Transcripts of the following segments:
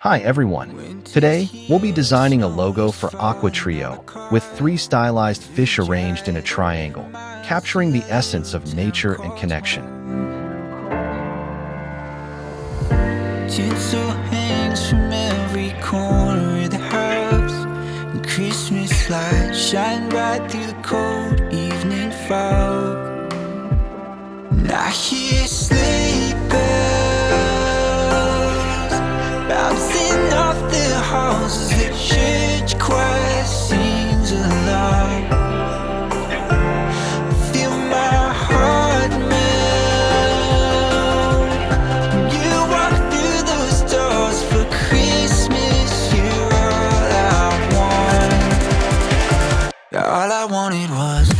Hi everyone! Today, we'll be designing a logo for Aqua Trio with 3 stylized fish arranged in a triangle, capturing the essence of nature and connection. Tinsel hangs from every corner of the house, and Christmas lights shine bright through the cold evening fog. And I hear sleigh bells bouncing off the halls as the church choir sings aloud. I feel my heart melt when you walk through those doors for Christmas. You're all I want. All I wanted was you.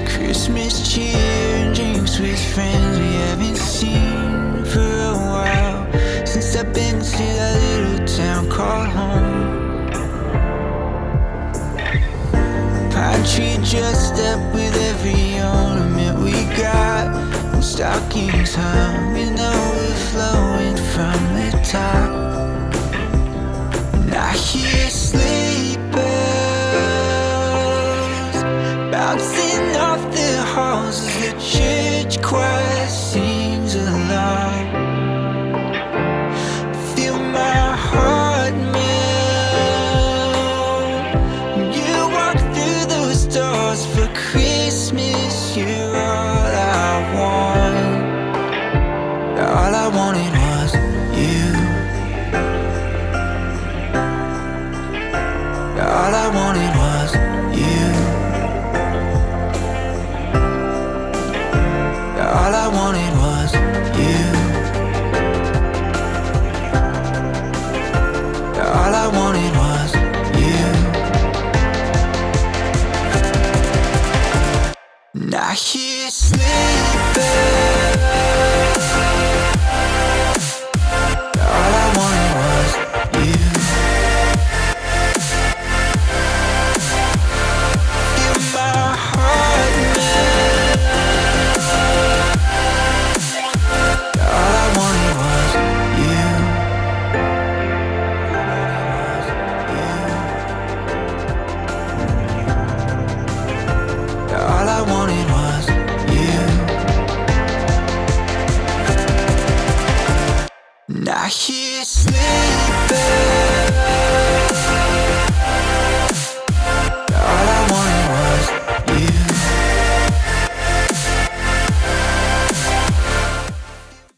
Christmas cheer and drinks with friends we haven't seen for a while, since I've been to that little town called home. Pine tree dressed up with every ornament we got, and stockings hung and overflowing from the top. And I hear sleigh bells bouncing off the halls as the church choir sings.